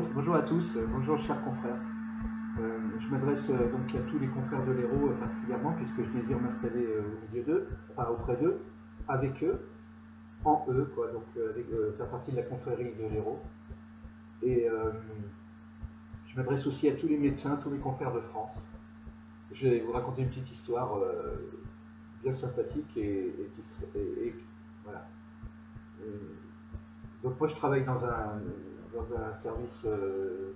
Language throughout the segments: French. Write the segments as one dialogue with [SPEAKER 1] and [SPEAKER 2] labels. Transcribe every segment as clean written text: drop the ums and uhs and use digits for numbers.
[SPEAKER 1] bonjour à tous, bonjour chers confrères. Je m'adresse donc à tous les confrères de l'Hérault particulièrement, puisque je désire m'installer au milieu d'eux, enfin auprès d'eux, avec eux, en eux, quoi, donc faire partie de la confrérie de l'Hérault. Et je m'adresse aussi à tous les médecins, tous les confrères de France. Je vais vous raconter une petite histoire bien sympathique et voilà. Donc moi je travaille dans un service, c'est le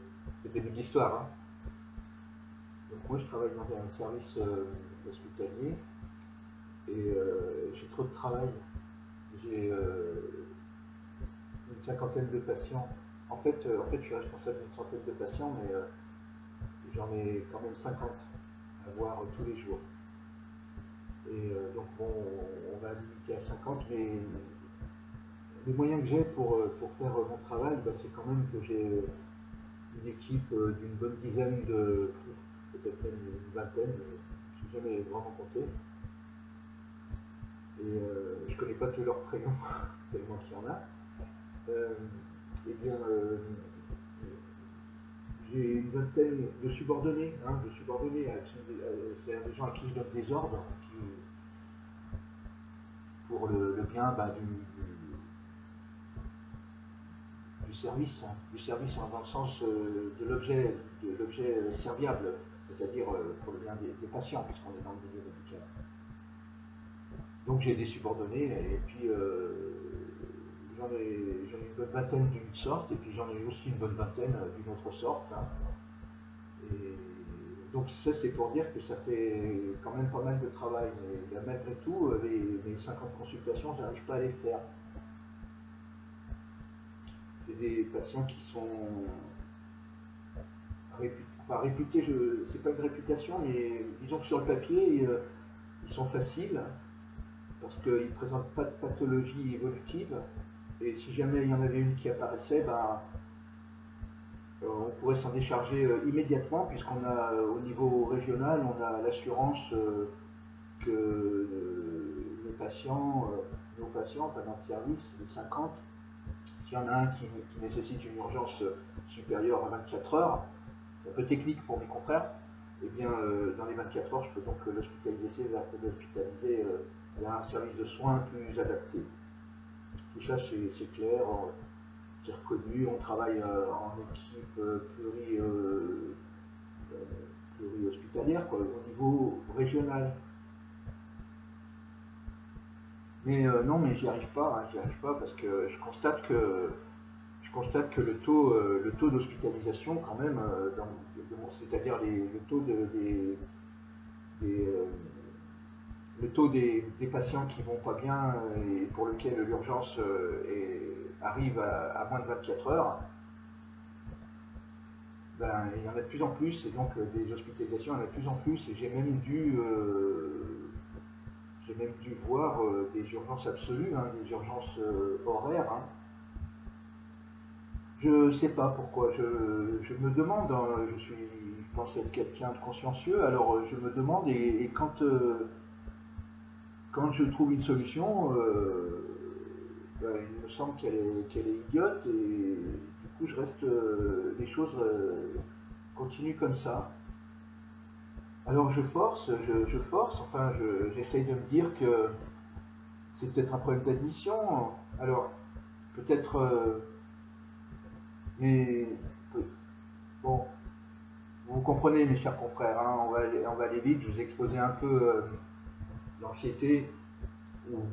[SPEAKER 1] début de l'histoire, hein. Donc moi je travaille dans un service hospitalier et j'ai trop de travail. J'ai une cinquantaine de patients. En fait, je suis responsable d'une centaine de patients, mais j'en ai quand même 50 à voir tous les jours. Et donc bon, on va limiter à 50, mais les moyens que j'ai pour faire mon travail, bah, c'est quand même que j'ai une équipe d'une bonne dizaine peut-être même une vingtaine, je n'ai jamais vraiment compté. Et je ne connais pas tous leurs prénoms, tellement qu'il y en a. Eh bien, j'ai une vingtaine de subordonnés, c'est-à-dire des gens à qui je donne des ordres pour le bien du service, dans le sens de l'objet serviable, c'est-à-dire pour le bien des patients, puisqu'on est dans le milieu médical. Donc j'ai des subordonnés, et puis j'en ai une bonne vingtaine d'une sorte, et puis j'en ai aussi une bonne vingtaine d'une autre sorte, hein. Et donc ça c'est pour dire que ça fait quand même pas mal de travail, mais malgré tout, les 50 consultations, j'arrive pas à les faire. C'est des patients qui sont réputés, c'est pas une réputation, mais disons que sur le papier, ils sont faciles, parce qu'ils ne présentent pas de pathologie évolutive, et si jamais il y en avait une qui apparaissait, ben, on pourrait s'en décharger immédiatement, puisqu'on a au niveau régional, on a l'assurance que nos patients, enfin notre service, les 50, s'il y en a un qui nécessite une urgence supérieure à 24 heures, c'est un peu technique pour mes confrères, et bien dans les 24 heures, je peux donc l'hospitaliser vers un service de soins plus adapté. Tout ça c'est clair, c'est reconnu, on travaille en équipe pluri-hospitalière, au niveau régional. Mais non, mais j'y arrive pas, parce que je constate que le taux d'hospitalisation, quand même, c'est-à-dire le taux des, euh, le taux des patients qui vont pas bien et pour lesquels l'urgence arrive à moins de 24 heures, ben, il y en a de plus en plus, et donc des hospitalisations, il y en a de plus en plus, et j'ai même dû voir des urgences absolues, hein, des urgences horaires, hein. Je ne sais pas pourquoi, je me demande, hein, je pense être quelqu'un de consciencieux, alors je me demande, et quand je trouve une solution, ben, il me semble qu'elle est idiote, et du coup je reste, les choses continuent comme ça. Alors je force, enfin j'essaye de me dire que c'est peut-être un problème d'admission, alors peut-être, mais bon, vous comprenez mes chers confrères, hein, on va aller vite, je vous ai exposé un peu l'anxiété, ou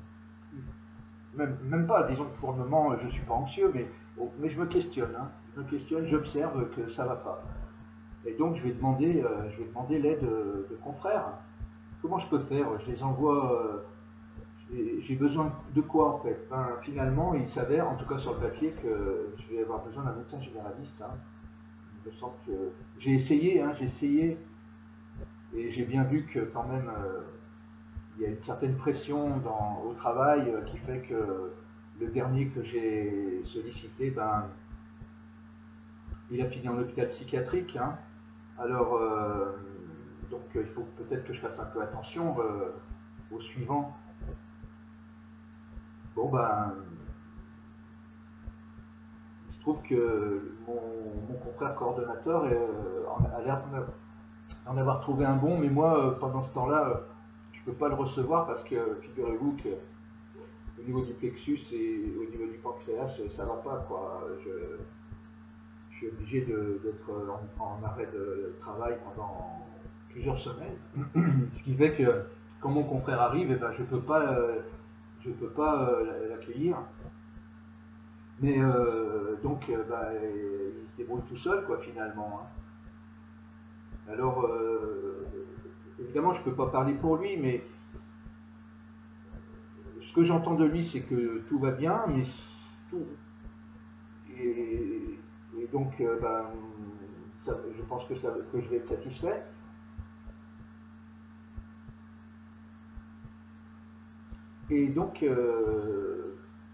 [SPEAKER 1] même pas, disons que pour le moment je ne suis pas anxieux, mais je me questionne, hein, j'observe que ça ne va pas. Et donc je vais demander l'aide de confrères. Comment je peux faire? Je les envoie, j'ai besoin de quoi en fait? Ben, finalement, il s'avère, en tout cas sur le papier, que je vais avoir besoin d'un médecin généraliste, hein. Je sens que j'ai essayé, et j'ai bien vu que quand même il y a une certaine pression au travail qui fait que le dernier que j'ai sollicité, ben, il a fini en hôpital psychiatrique, hein. Alors, donc il faut peut-être que je fasse un peu attention au suivant. Bon ben, il se trouve que mon confrère coordonnateur a l'air d'en avoir trouvé un bon, mais moi, pendant ce temps-là, je ne peux pas le recevoir parce que, figurez-vous que au niveau du plexus et au niveau du pancréas, ça va pas, quoi. Je suis obligé d'être en arrêt de travail pendant plusieurs semaines, ce qui fait que quand mon confrère arrive, eh ben, je peux pas l'accueillir. Mais donc, bah, il se débrouille tout seul, quoi, finalement. Hein. Alors, évidemment, je peux pas parler pour lui, mais ce que j'entends de lui, c'est que tout va bien, mais tout. Et donc, ben, je pense que je vais être satisfait. Et donc,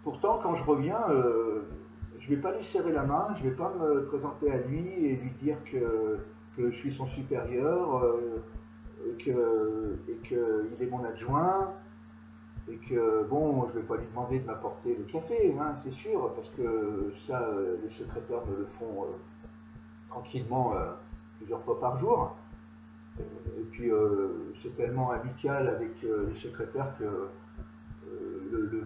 [SPEAKER 1] pourtant, quand je reviens, je ne vais pas lui serrer la main, je ne vais pas me présenter à lui et lui dire que je suis son supérieur, et qu'il est mon adjoint, et que, bon, je ne vais pas lui demander de m'apporter le café, hein, c'est sûr, parce que ça, les secrétaires me le font tranquillement plusieurs fois par jour. Et puis, c'est tellement amical avec les secrétaires que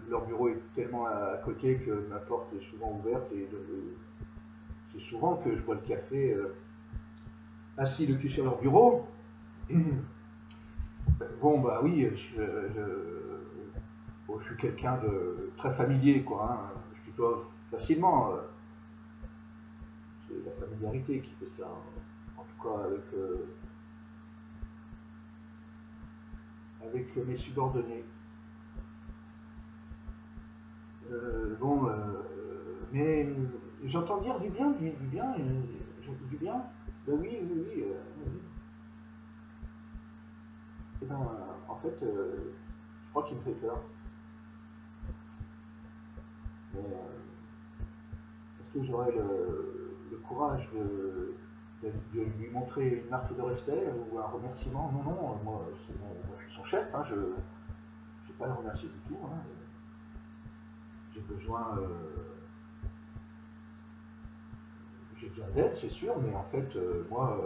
[SPEAKER 1] leur bureau est tellement à côté que ma porte est souvent ouverte et c'est souvent que je bois le café assis le cul sur leur bureau. Bon, bah oui, je suis quelqu'un de très familier, quoi. Hein. Je tutoie facilement. C'est la familiarité qui fait ça. En tout cas, avec mes subordonnés. Bon, mais j'entends dire du bien, du bien, du bien. Ben oui, oui, oui. Oui. Et ben, en fait, je crois qu'il me fait peur. Mais est-ce que j'aurai le courage de lui montrer une marque de respect ou un remerciement? Non, non, moi, je suis son chef, hein, je ne vais pas le remercier du tout. Hein. J'ai besoin d'aide, c'est sûr, mais en fait, moi,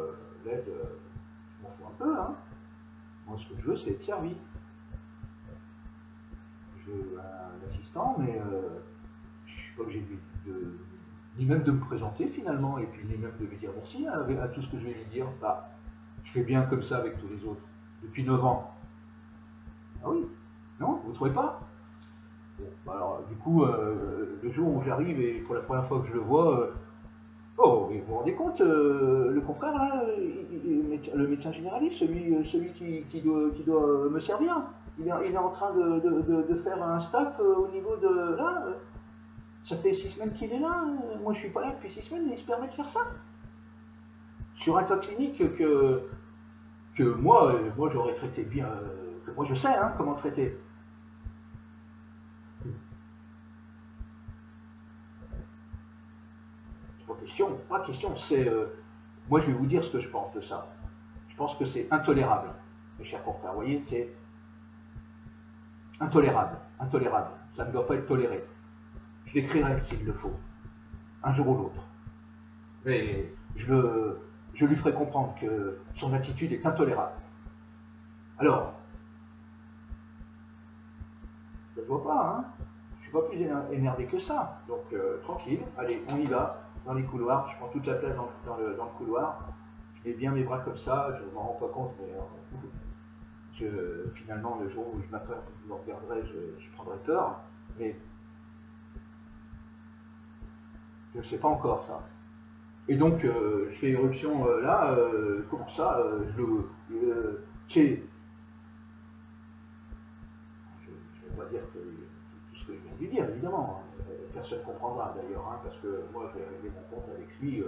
[SPEAKER 1] l'aide, je m'en fous un peu. Hein. Moi, ce que je veux, c'est être servi. Je veux un assistant, mais je ne suis pas obligé ni même de me présenter finalement, et puis ni même de lui dire merci à tout ce que je vais lui dire. Bah, je fais bien comme ça avec tous les autres, depuis 9 ans. Ah oui? Non? Vous ne trouvez pas? Bon, bah alors, du coup, le jour où j'arrive et pour la première fois que je le vois, oh, mais vous vous rendez compte, le confrère, là, le médecin généraliste, celui qui doit me servir, il est en train de faire un staff au niveau de là. Ça fait 6 semaines qu'il est là. Moi, je suis pas là depuis 6 semaines, et il se permet de faire ça. Sur un cas clinique que moi j'aurais traité bien, que moi je sais hein, comment traiter. Pas question, c'est. Moi, je vais vous dire ce que je pense de ça. Je pense que c'est intolérable, mes chers confrères. Vous voyez, c'est intolérable. Ça ne doit pas être toléré. Je l'écrirai s'il le faut, un jour ou l'autre. Mais je lui ferai comprendre que son attitude est intolérable. Alors, ça se voit pas, hein. Je suis pas plus énervé que ça. Donc, tranquille, allez, on y va. Dans les couloirs, je prends toute la place dans le couloir. Je mets bien mes bras comme ça, je ne m'en rends pas compte, mais finalement, le jour où je me regarderai, je prendrai peur. Mais je ne sais pas encore ça. Et donc, je fais éruption là, comment ça, je ne vais pas dire tout ce que je viens de lui dire, évidemment. Personne ne comprendra d'ailleurs, hein, parce que moi, je vais régler mon compte avec lui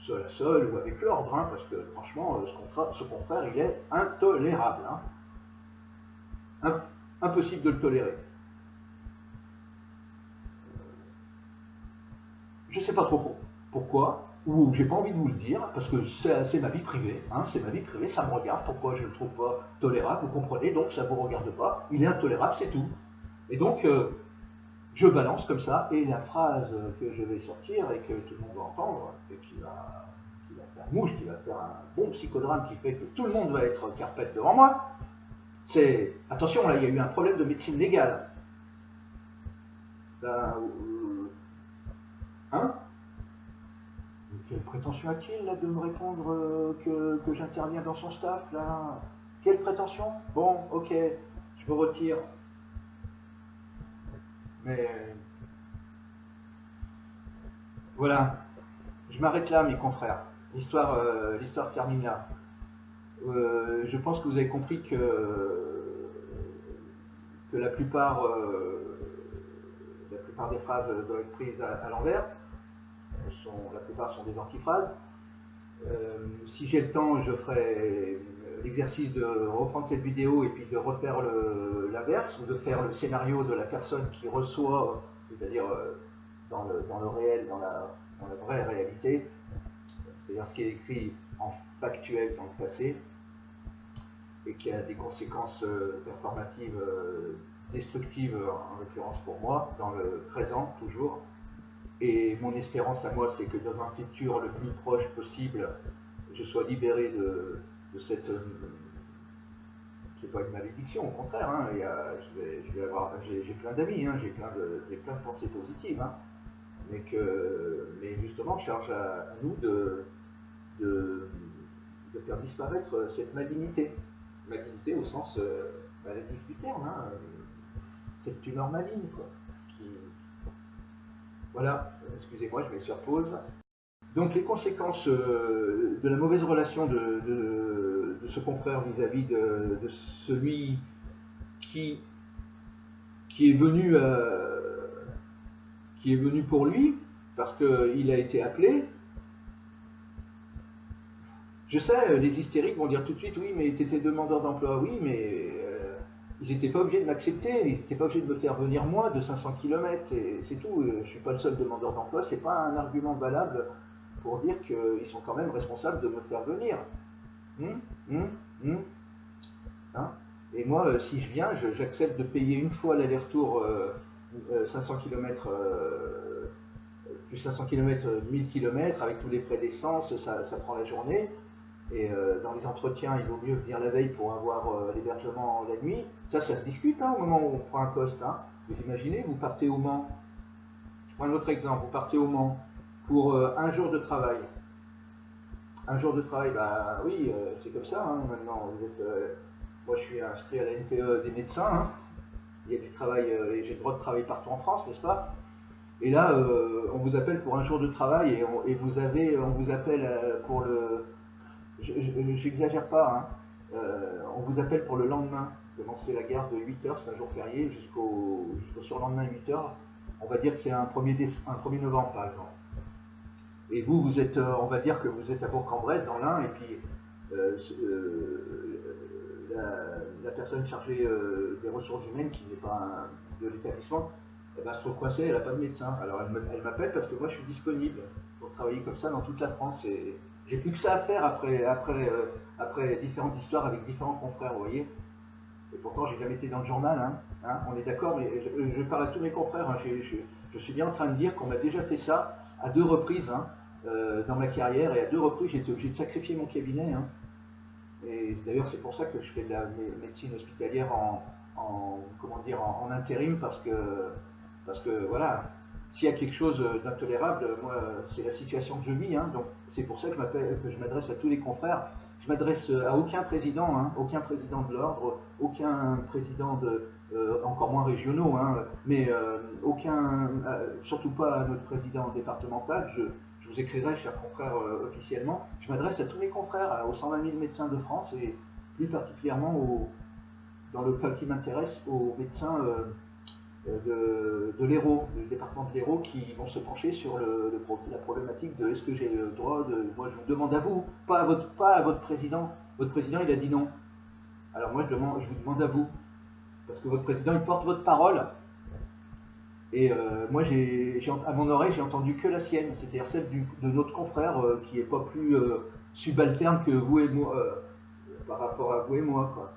[SPEAKER 1] seul à seul ou avec l'ordre, hein, parce que franchement, ce confrère, il est intolérable. Hein. Impossible de le tolérer. Je ne sais pas trop pourquoi, ou j'ai pas envie de vous le dire, parce que c'est ma vie privée, hein, c'est ma vie privée, ça me regarde, pourquoi je ne le trouve pas tolérable, vous comprenez, donc ça ne vous regarde pas, il est intolérable, c'est tout. Et donc, je balance comme ça, et la phrase que je vais sortir et que tout le monde va entendre, et qui va faire mouche, qui va faire un bon psychodrame qui fait que tout le monde va être carpette devant moi, c'est attention, là il y a eu un problème de médecine légale. Là, hein? Quelle prétention a-t-il là de me répondre que j'interviens dans son staff là? Quelle prétention? Bon, ok, je me retire. Mais voilà, je m'arrête là mes confrères. L'histoire termine là. Je pense que vous avez compris que la plupart des phrases doivent être prises à l'envers. La plupart sont des antiphrases. Si j'ai le temps, je ferai l'exercice de reprendre cette vidéo et puis de refaire l'inverse, ou de faire le scénario de la personne qui reçoit, c'est-à-dire dans le réel, dans la vraie réalité, c'est-à-dire ce qui est écrit en factuel dans le passé, et qui a des conséquences performatives destructives, en l'occurrence pour moi, dans le présent toujours. Et mon espérance à moi, c'est que dans un futur le plus proche possible, je sois libéré de cette... c'est pas une malédiction, au contraire, hein, j'ai plein d'amis, hein, j'ai plein de pensées positives, hein, mais justement, charge à nous de faire disparaître cette malignité. Malignité au sens maladif du terme, hein, cette tumeur maligne, quoi. Voilà, excusez-moi, je mets sur pause. Donc les conséquences de la mauvaise relation de ce confrère vis-à-vis de celui qui est venu pour lui, parce qu'il a été appelé. Je sais, les hystériques vont dire tout de suite, oui, mais tu étais demandeur d'emploi, oui, mais ils n'étaient pas obligés de m'accepter, ils n'étaient pas obligés de me faire venir moi de 500 km, et c'est tout, je ne suis pas le seul demandeur d'emploi, c'est pas un argument valable pour dire qu'ils sont quand même responsables de me faire venir. Hein? Et moi, si je viens, j'accepte de payer une fois l'aller-retour 500 km, plus 500 km, 1000 km, avec tous les frais d'essence, ça prend la journée. Et dans les entretiens, il vaut mieux venir la veille pour avoir l'hébergement la nuit. Ça se discute au moment où on prend un poste. Hein. Vous imaginez, vous partez au Mans. Je prends un autre exemple. Vous partez au Mans pour un jour de travail. Un jour de travail, bah oui, c'est comme ça. Hein, maintenant, vous êtes, moi, je suis inscrit à la NPE des médecins. Hein. Il y a du travail, et j'ai le droit de travailler partout en France, n'est-ce pas? Et là, on vous appelle pour un jour de travail et on vous appelle pour le... J'exagère pas, hein. On vous appelle pour le lendemain. Commencer la garde de 8h, c'est un jour férié, jusqu'au surlendemain 8h. On va dire que c'est un 1er novembre, par exemple. Et vous êtes, on va dire que vous êtes à Bourg-en-Bresse, dans l'Ain, et puis la personne chargée des ressources humaines, qui n'est pas de l'établissement, elle va se trouve coincée, elle n'a pas de médecin. Alors elle m'appelle parce que moi je suis disponible pour travailler comme ça dans toute la France. Et j'ai plus que ça à faire après différentes histoires avec différents confrères, vous voyez. Et pourtant j'ai jamais été dans le journal, hein, on est d'accord, mais je parle à tous mes confrères, hein, je suis bien en train de dire qu'on m'a déjà fait ça à 2 reprises hein, dans ma carrière, et à 2 reprises j'ai été obligé de sacrifier mon cabinet. Hein. Et d'ailleurs c'est pour ça que je fais de la médecine hospitalière en intérim, parce que voilà, s'il y a quelque chose d'intolérable, moi c'est la situation que je vis, hein, donc c'est pour ça que je m'adresse à tous les confrères. Je m'adresse à aucun président, hein, aucun président de l'ordre, aucun président encore moins régionaux, hein, mais surtout pas à notre président départemental. Je vous écrirai, chers confrères, officiellement. Je m'adresse à tous mes confrères, aux 120 000 médecins de France, et plus particulièrement dans le cas qui m'intéresse, aux médecins de l'Hérault, du département de l'Hérault, qui vont se pencher sur la problématique de est-ce que j'ai le droit de... Moi je vous demande à vous, pas à votre président. Votre président il a dit non. Alors moi je vous demande à vous. Parce que votre président il porte votre parole. Et moi à mon oreille j'ai entendu que la sienne, c'est-à-dire celle de notre confrère qui n'est pas plus subalterne que vous et moi, par rapport à vous et moi, quoi.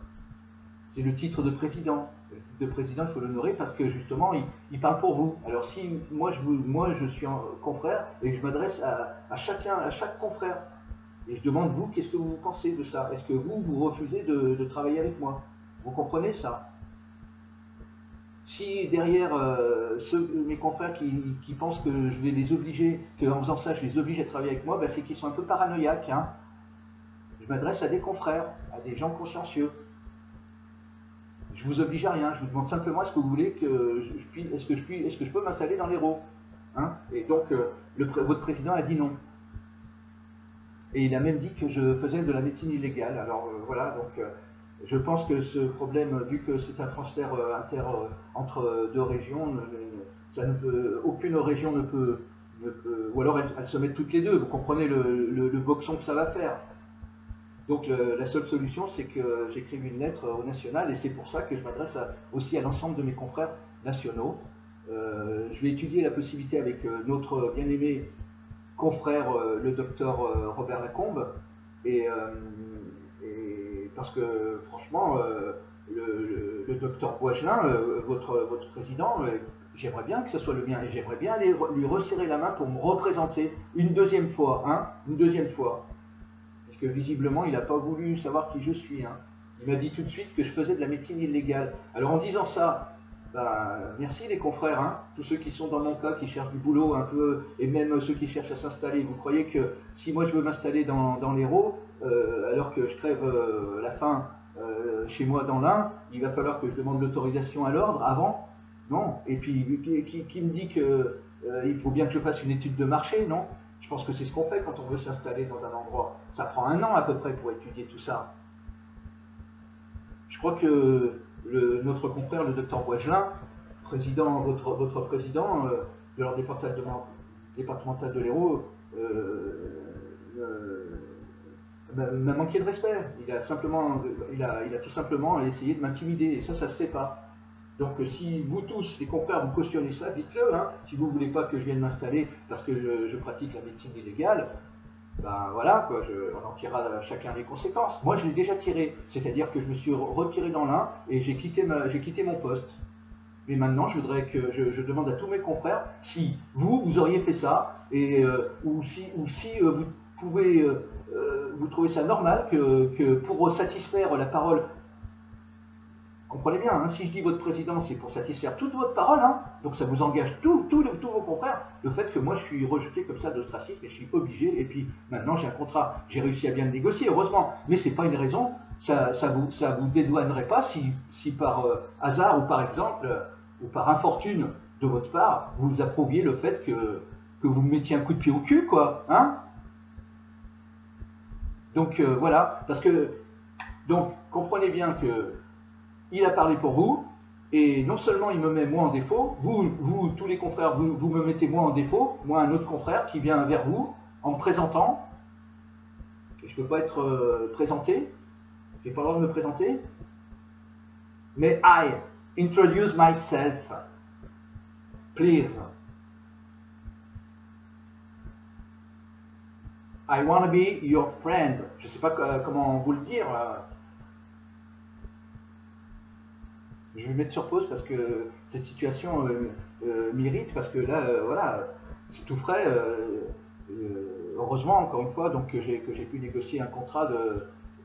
[SPEAKER 1] C'est le titre de président. Le titre de président, il faut l'honorer parce que justement, il parle pour vous. Alors si moi je suis un confrère et que je m'adresse à chaque confrère, et je demande vous, qu'est-ce que vous pensez de ça? Est-ce que vous refusez de travailler avec moi? Vous comprenez ça? Si derrière mes confrères qui pensent que je vais les obliger, qu'en faisant ça je les oblige à travailler avec moi, ben c'est qu'ils sont un peu paranoïaques. Hein. Je m'adresse à des confrères, à des gens consciencieux. Je vous oblige à rien, je vous demande simplement est-ce que vous voulez que est-ce que je peux m'installer dans l'Hérault, hein. Et donc votre président a dit non. Et il a même dit que je faisais de la médecine illégale. Alors voilà, donc je pense que ce problème, vu que c'est un transfert entre deux régions, aucune région ne peut, ou alors elles se mettent toutes les deux. Vous comprenez le boxon que ça va faire. Donc la seule solution, c'est que j'écrive une lettre au national, et c'est pour ça que je m'adresse aussi à l'ensemble de mes confrères nationaux. Je vais étudier la possibilité avec notre bien-aimé confrère, le docteur Robert Lacombe, et parce que franchement, le docteur Boigelin, votre président, j'aimerais bien que ce soit le mien, et j'aimerais bien aller lui resserrer la main pour me représenter une deuxième fois, hein, une deuxième fois. Parce que visiblement, il n'a pas voulu savoir qui je suis. Hein. Il m'a dit tout de suite que je faisais de la médecine illégale. Alors en disant ça, ben, merci les confrères, hein, tous ceux qui sont dans mon cas, qui cherchent du boulot un peu, et même ceux qui cherchent à s'installer. Vous croyez que si moi je veux m'installer dans l'Hérault, alors que je crève la faim chez moi dans l'Ain, il va falloir que je demande l'autorisation à l'ordre avant? Non. Et puis qui me dit que il faut bien que je fasse une étude de marché? Non. Je pense que c'est ce qu'on fait quand on veut s'installer dans un endroit. Ça prend 1 an à peu près pour étudier tout ça. Je crois que notre confrère, le docteur Boigelin, votre président de leur départemental de l'Hérault, m'a manqué de respect. Il a tout simplement essayé de m'intimider, et ça se fait pas. Donc si vous tous, les confrères, vous cautionnez ça, dites-le. Hein. Si vous ne voulez pas que je vienne m'installer parce que je pratique la médecine illégale, ben voilà, quoi, on en tirera chacun les conséquences. Moi, je l'ai déjà tiré, c'est-à-dire que je me suis retiré dans l'Ain et j'ai quitté mon poste. Mais maintenant, je voudrais que je demande à tous mes confrères si vous auriez fait ça, et ou si vous pouvez, vous trouvez ça normal que pour satisfaire la parole. Comprenez bien, hein, si je dis votre président, c'est pour satisfaire toute votre parole, hein, donc ça vous engage tous vos confrères, le fait que moi je suis rejeté comme ça d'ostracisme et je suis obligé, et puis maintenant j'ai un contrat, j'ai réussi à bien le négocier, heureusement, mais c'est pas une raison, ça vous dédouanerait pas si par hasard ou par exemple, ou par infortune de votre part, vous approuviez le fait que vous me mettiez un coup de pied au cul, quoi, hein. Donc voilà, parce que, donc comprenez bien que il a parlé pour vous, et non seulement il me met moi en défaut, vous tous les confrères, vous me mettez moi en défaut, moi un autre confrère qui vient vers vous en me présentant, et je ne peux pas être présenté, je n'ai pas le droit de me présenter, mais I introduce myself, please. I want to be your friend. Je ne sais pas comment vous le dire. Je vais me mettre sur pause parce que cette situation m'irrite, parce que là, voilà, c'est tout frais. Heureusement, encore une fois, donc que j'ai pu négocier un contrat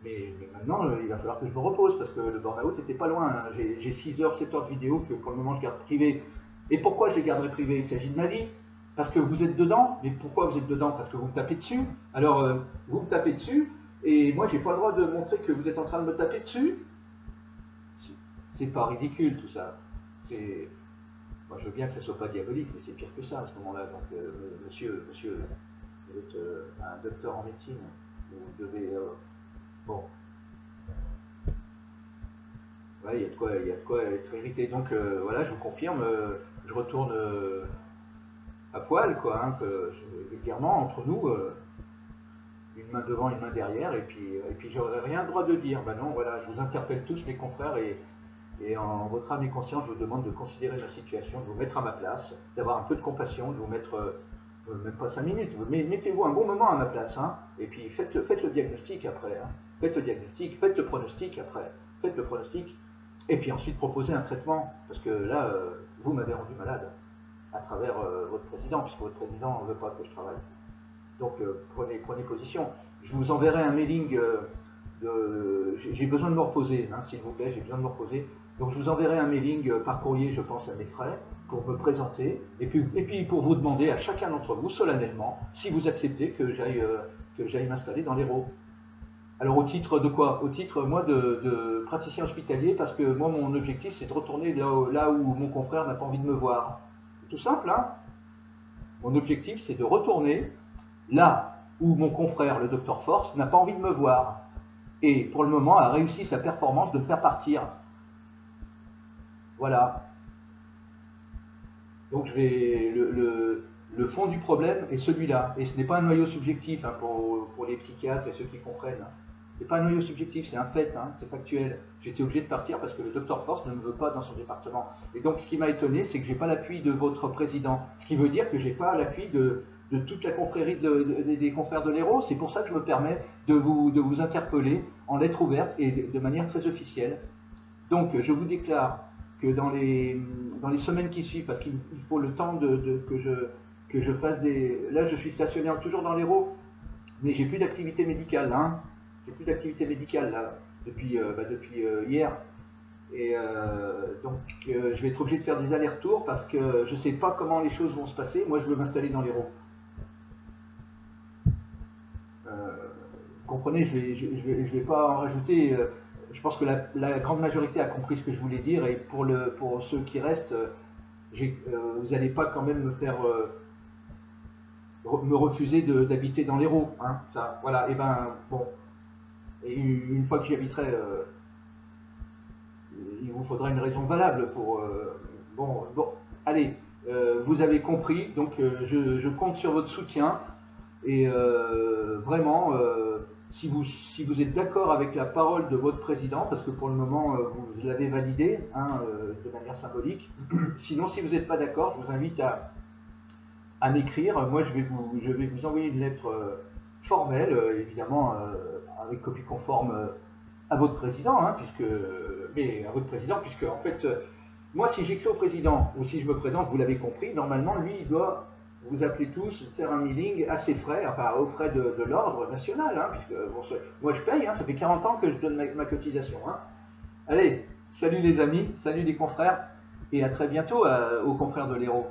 [SPEAKER 1] mais maintenant, il va falloir que je me repose parce que le burn-out n'était pas loin. Hein. J'ai 6 heures, 7 heures de vidéo que pour le moment je garde privées. Et pourquoi je les garderai privées? Il s'agit de ma vie. Parce que vous êtes dedans. Mais pourquoi vous êtes dedans? Parce que vous me tapez dessus. Alors, vous me tapez dessus, et moi, j'ai pas le droit de montrer que vous êtes en train de me taper dessus. C'est pas ridicule tout ça. Moi, je veux bien que ça soit pas diabolique, mais c'est pire que ça à ce moment-là. Donc, monsieur, vous êtes un docteur en médecine. Vous devez. Bon. Ouais, il y a de quoi être irrité. Donc, voilà, je vous confirme, je retourne à poil, quoi. Hein, vulgairement, entre nous, une main devant, une main derrière, et puis j'aurais rien le droit de dire. Ben non, voilà, je vous interpelle tous, mes confrères, et en votre âme et conscience, je vous demande de considérer ma situation, de vous mettre à ma place, d'avoir un peu de compassion, de vous mettre, même pas 5 minutes, mais mettez-vous un bon moment à ma place, hein, et puis faites le diagnostic après, hein. Faites le diagnostic, faites le pronostic après, faites le pronostic, Et puis ensuite proposer un traitement, parce que là, vous m'avez rendu malade à travers votre président, puisque votre président ne veut pas que je travaille. Donc prenez position. Je vous enverrai un mailing j'ai besoin de me reposer, hein, s'il vous plaît, j'ai besoin de me reposer. Donc je vous enverrai un mailing par courrier, je pense, à mes frais, pour me présenter, et puis pour vous demander à chacun d'entre vous, solennellement, si vous acceptez que j'aille m'installer dans l'Hérault. Alors au titre de quoi? Au titre, moi, de praticien hospitalier, parce que moi, mon objectif, c'est de retourner là où mon confrère n'a pas envie de me voir. C'est tout simple, hein. Mon objectif, c'est de retourner là où mon confrère, le docteur Force, n'a pas envie de me voir. Et pour le moment, a réussi sa performance de me faire partir. Voilà. Donc le fond du problème est celui-là. Et ce n'est pas un noyau subjectif, hein, pour les psychiatres et ceux qui comprennent. Ce n'est pas un noyau subjectif, c'est un fait, hein, c'est factuel. J'étais obligé de partir parce que le docteur Force ne me veut pas dans son département. Et donc ce qui m'a étonné, c'est que je n'ai pas l'appui de votre président. Ce qui veut dire que je n'ai pas l'appui de toute la confrérie des confrères de l'Hérault. C'est pour ça que je me permets de vous interpeller en lettre ouverte et de manière très officielle. Donc je vous déclare que dans les semaines qui suivent, parce qu'il faut le temps que je fasse des... Là je suis stationnaire toujours dans l'Hérault, mais j'ai plus d'activité médicale, hein. J'ai plus d'activité médicale là, depuis hier. Et donc je vais être obligé de faire des allers-retours parce que je ne sais pas comment les choses vont se passer. Moi je veux m'installer dans l'Hérault. Vous comprenez, je vais pas en rajouter. Je pense que la grande majorité a compris ce que je voulais dire, et pour ceux qui restent, vous n'allez pas quand même me faire me refuser d'habiter dans l'Hérault, hein, ça, voilà. Et ben bon, et une fois que j'y habiterai, il vous faudra une raison valable pour bon, allez, vous avez compris, donc je compte sur votre soutien. Et vraiment, si vous êtes d'accord avec la parole de votre président, parce que pour le moment vous l'avez validé, hein, de manière symbolique, sinon si vous n'êtes pas d'accord, je vous invite à m'écrire. Moi je vais vous envoyer une lettre formelle, évidemment avec copie conforme à votre président, hein, puisque en fait, moi si j'écris au président, ou si je me présente, vous l'avez compris, normalement lui il doit vous appelez tous, faire un mailing à ses frais, enfin aux frais de l'ordre national, hein, puisque bon, moi je paye, hein, ça fait 40 ans que je donne ma cotisation. Hein. Allez, salut les amis, salut les confrères, et à très bientôt aux confrères de l'Hérault.